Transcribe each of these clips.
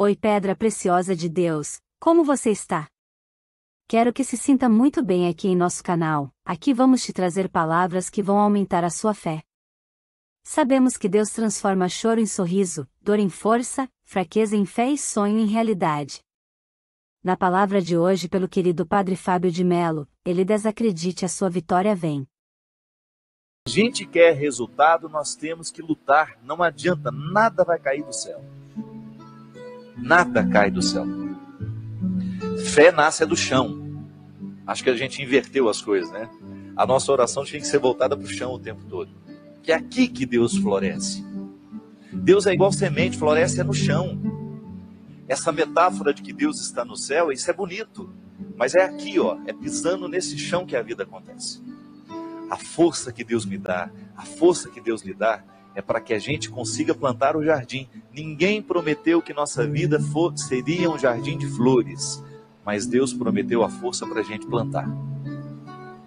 Oi, pedra preciosa de Deus, como você está? Quero que se sinta muito bem aqui em nosso canal. Aqui vamos te trazer palavras que vão aumentar a sua fé. Sabemos que Deus transforma choro em sorriso, dor em força, fraqueza em fé e sonho em realidade. Na palavra de hoje pelo querido Padre Fábio de Mello, ele desacredite, a sua vitória vem. A gente quer resultado, nós temos que lutar. Não adianta, nada vai cair do céu. Nada cai do céu. Fé nasce do chão. Acho que a gente inverteu as coisas, né? A nossa oração tinha que ser voltada para o chão o tempo todo. Que é aqui que Deus floresce. Deus é igual semente, floresce é no chão. Essa metáfora de que Deus está no céu, isso é bonito. Mas é aqui, ó, é pisando nesse chão que a vida acontece. A força que Deus me dá, a força que Deus lhe dá, é para que a gente consiga plantar o jardim. Ninguém prometeu que nossa vida seria um jardim de flores, mas Deus prometeu a força para a gente plantar.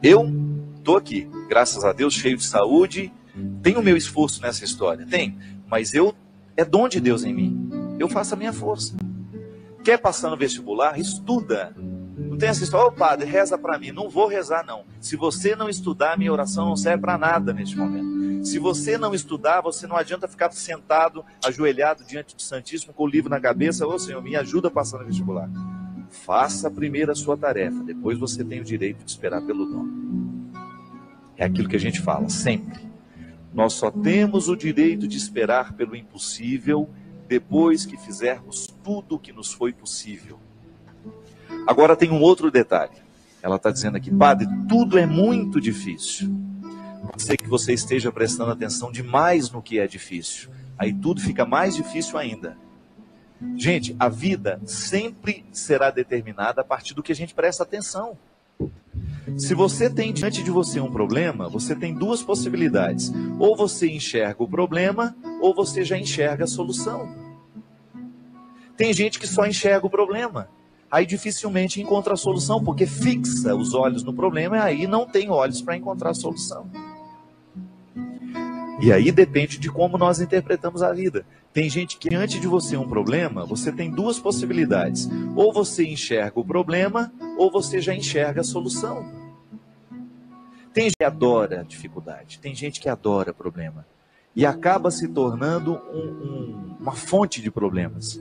Eu estou aqui, graças a Deus, cheio de saúde, tenho o meu esforço nessa história, tem, mas é dom de Deus em mim. Eu faço a minha força. Quer passar no vestibular? Estuda. Não tem essa história, padre, reza para mim. Não vou rezar, não. Se você não estudar, minha oração não serve para nada neste momento. Se você não estudar, você não adianta ficar sentado, ajoelhado diante do Santíssimo, com o livro na cabeça. Ô Senhor, me ajuda a passar no vestibular. Faça primeiro a sua tarefa, depois você tem o direito de esperar pelo dom. É aquilo que a gente fala, sempre. Nós só temos o direito de esperar pelo impossível depois que fizermos tudo o que nos foi possível. Agora tem um outro detalhe. Ela está dizendo aqui, padre, tudo é muito difícil. Pode ser que você esteja prestando atenção demais no que é difícil. Aí tudo fica mais difícil ainda. Gente, a vida sempre será determinada a partir do que a gente presta atenção. Se você tem diante de você um problema, você tem duas possibilidades. Ou você enxerga o problema, ou você já enxerga a solução. Tem gente que só enxerga o problema. Aí dificilmente encontra a solução, porque fixa os olhos no problema e aí não tem olhos para encontrar a solução. E aí depende de como nós interpretamos a vida. Tem gente que diante de você um problema, você tem duas possibilidades. Ou você enxerga o problema, ou você já enxerga a solução. Tem gente que adora a dificuldade, tem gente que adora problema. E acaba se tornando uma fonte de problemas.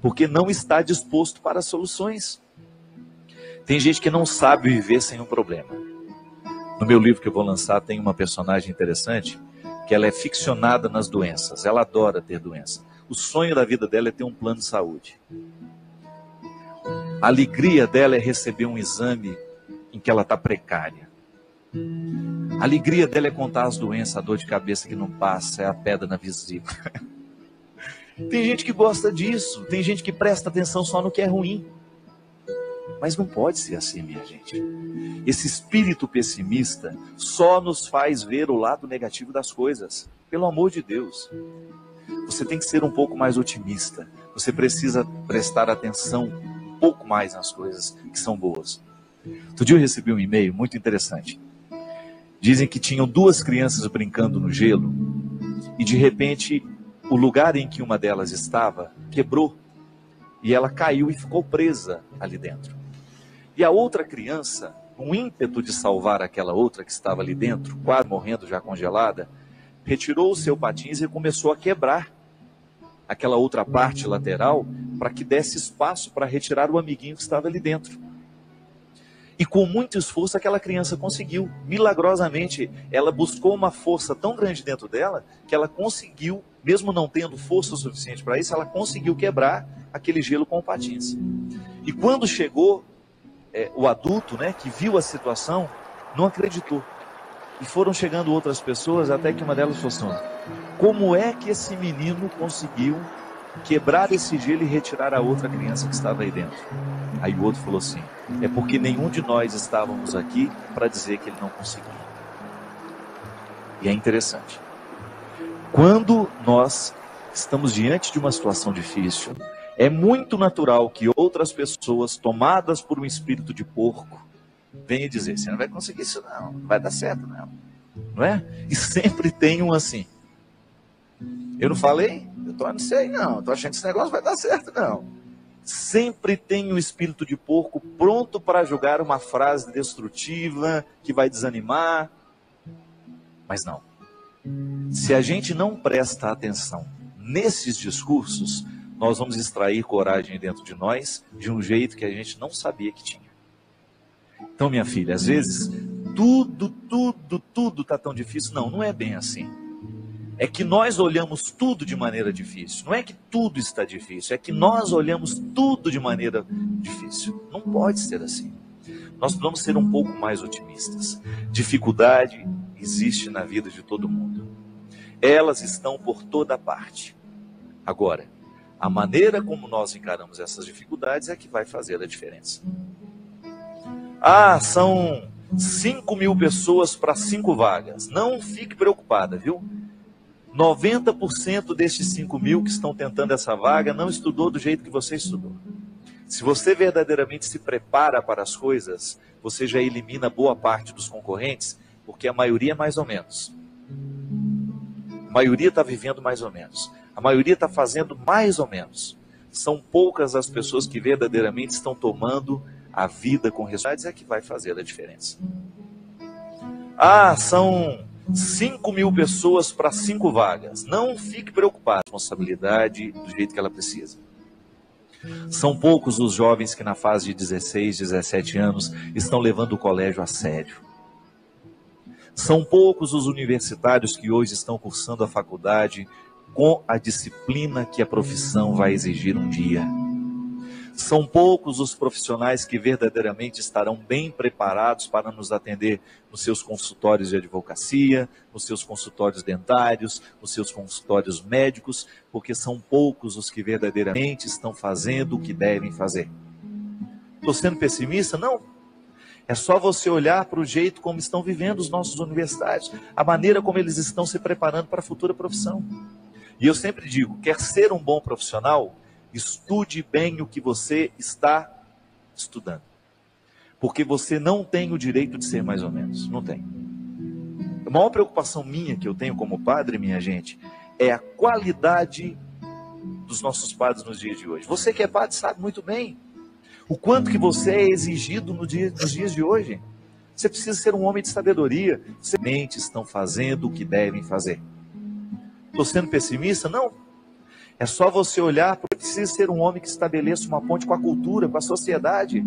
Porque não está disposto para soluções. Tem gente que não sabe viver sem um problema. No meu livro que eu vou lançar tem uma personagem interessante, que ela é ficcionada nas doenças. Ela adora ter doença. O sonho da vida dela é ter um plano de saúde. A alegria dela é receber um exame em que ela está precária. A alegria dela é contar as doenças, a dor de cabeça que não passa, é a pedra na vesícula. Tem gente que gosta disso, tem gente que presta atenção só no que é ruim. Mas não pode ser assim, minha gente. Esse espírito pessimista só nos faz ver o lado negativo das coisas. Pelo amor de Deus. Você tem que ser um pouco mais otimista. Você precisa prestar atenção um pouco mais nas coisas que são boas. Outro dia eu recebi um e-mail muito interessante. Dizem que tinham duas crianças brincando no gelo e de repente o lugar em que uma delas estava quebrou e ela caiu e ficou presa ali dentro. E a outra criança, com ímpeto de salvar aquela outra que estava ali dentro, quase morrendo já congelada, retirou o seu patins e começou a quebrar aquela outra parte lateral para que desse espaço para retirar o amiguinho que estava ali dentro. E com muito esforço aquela criança conseguiu. Milagrosamente, ela buscou uma força tão grande dentro dela que ela conseguiu, mesmo não tendo força o suficiente para isso, ela conseguiu quebrar aquele gelo com o patins. E quando chegou o adulto, né, que viu a situação, não acreditou. E foram chegando outras pessoas até que uma delas falou assim, como é que esse menino conseguiu quebrar esse gelo e retirar a outra criança que estava aí dentro? Aí o outro falou assim, é porque nenhum de nós estávamos aqui para dizer que ele não conseguia. E é interessante. Quando nós estamos diante de uma situação difícil, é muito natural que outras pessoas, tomadas por um espírito de porco, venham dizer, você não vai conseguir isso não vai dar certo não. Não é? E sempre tem um assim. Eu não falei? Eu não sei não, tô achando que esse negócio vai dar certo não. Sempre tem o espírito de porco pronto para jogar uma frase destrutiva, que vai desanimar. Mas não. Se a gente não presta atenção nesses discursos, nós vamos extrair coragem dentro de nós de um jeito que a gente não sabia que tinha. Então, minha filha, às vezes, tudo está tão difícil. Não, não é bem assim. É que nós olhamos tudo de maneira difícil. Não é que tudo está difícil, é que nós olhamos tudo de maneira difícil. Não pode ser assim. Nós precisamos ser um pouco mais otimistas. Dificuldade existe na vida de todo mundo. Elas estão por toda parte. Agora, a maneira como nós encaramos essas dificuldades é que vai fazer a diferença. São 5.000 pessoas para 5 vagas. Não fique preocupada, viu? 90% destes 5.000 que estão tentando essa vaga não estudou do jeito que você estudou. Se você verdadeiramente se prepara para as coisas, você já elimina boa parte dos concorrentes, porque a maioria é mais ou menos. A maioria está vivendo mais ou menos. A maioria está fazendo mais ou menos. São poucas as pessoas que verdadeiramente estão tomando a vida com responsabilidades, é que vai fazer a diferença. São 5.000 pessoas para 5 vagas. Não fique preocupado com a responsabilidade do jeito que ela precisa. São poucos os jovens que na fase de 16, 17 anos estão levando o colégio a sério. São poucos os universitários que hoje estão cursando a faculdade com a disciplina que a profissão vai exigir um dia. São poucos os profissionais que verdadeiramente estarão bem preparados para nos atender nos seus consultórios de advocacia, nos seus consultórios dentários, nos seus consultórios médicos, porque são poucos os que verdadeiramente estão fazendo o que devem fazer. Estou sendo pessimista? Não. É só você olhar para o jeito como estão vivendo os nossos universitários, a maneira como eles estão se preparando para a futura profissão. E eu sempre digo, quer ser um bom profissional? Estude bem o que você está estudando. Porque você não tem o direito de ser mais ou menos. Não tem. A maior preocupação minha que eu tenho como padre, minha gente, é a qualidade dos nossos padres nos dias de hoje. Você que é padre sabe muito bem o quanto que você é exigido nos dias de hoje. Você precisa ser um homem de sabedoria. Semente estão fazendo o que devem fazer. Estou sendo pessimista? Não. É só você olhar, porque precisa ser um homem que estabeleça uma ponte com a cultura, com a sociedade.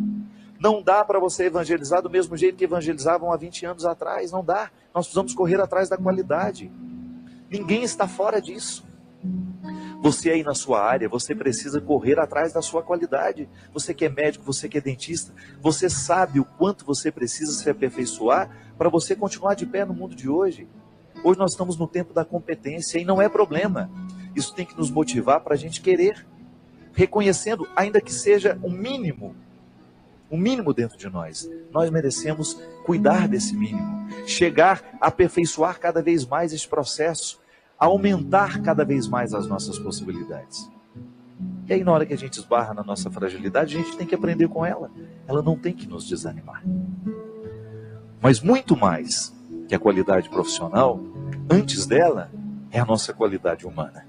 Não dá para você evangelizar do mesmo jeito que evangelizavam há 20 anos atrás. Não dá. Nós precisamos correr atrás da qualidade. Ninguém está fora disso. Você aí na sua área, você precisa correr atrás da sua qualidade. Você que é médico, você que é dentista, você sabe o quanto você precisa se aperfeiçoar para você continuar de pé no mundo de hoje. Hoje nós estamos no tempo da competência e não é problema. Isso tem que nos motivar para a gente querer, reconhecendo, ainda que seja um mínimo dentro de nós. Nós merecemos cuidar desse mínimo, chegar a aperfeiçoar cada vez mais esse processo, aumentar cada vez mais as nossas possibilidades. E aí na hora que a gente esbarra na nossa fragilidade, a gente tem que aprender com ela. Ela não tem que nos desanimar. Mas muito mais que a qualidade profissional, antes dela, é a nossa qualidade humana.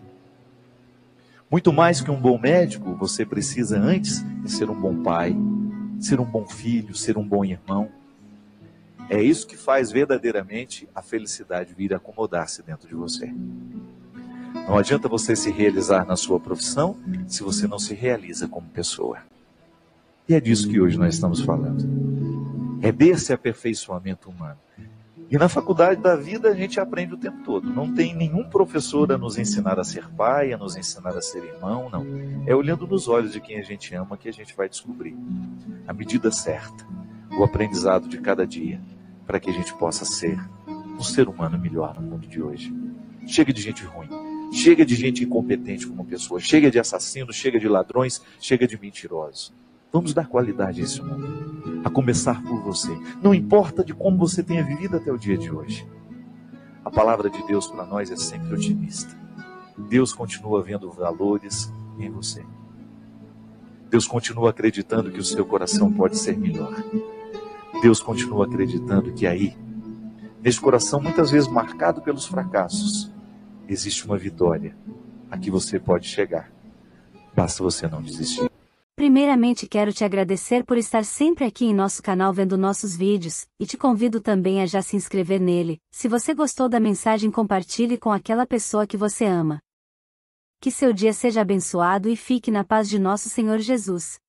Muito mais que um bom médico, você precisa antes de ser um bom pai, ser um bom filho, ser um bom irmão. É isso que faz verdadeiramente a felicidade vir acomodar-se dentro de você. Não adianta você se realizar na sua profissão se você não se realiza como pessoa. E é disso que hoje nós estamos falando. É desse aperfeiçoamento humano. E na faculdade da vida a gente aprende o tempo todo. Não tem nenhum professor a nos ensinar a ser pai, a nos ensinar a ser irmão, não. É olhando nos olhos de quem a gente ama que a gente vai descobrir a medida certa, o aprendizado de cada dia, para que a gente possa ser um ser humano melhor no mundo de hoje. Chega de gente ruim, chega de gente incompetente como pessoa, chega de assassinos, chega de ladrões, chega de mentirosos. Vamos dar qualidade a esse mundo, a começar por você. Não importa de como você tenha vivido até o dia de hoje. A palavra de Deus para nós é sempre otimista. Deus continua vendo valores em você. Deus continua acreditando que o seu coração pode ser melhor. Deus continua acreditando que aí, nesse coração muitas vezes marcado pelos fracassos, existe uma vitória Aqui você pode chegar. Basta você não desistir. Primeiramente quero te agradecer por estar sempre aqui em nosso canal vendo nossos vídeos, e te convido também a já se inscrever nele. Se você gostou da mensagem, compartilhe com aquela pessoa que você ama. Que seu dia seja abençoado e fique na paz de nosso Senhor Jesus.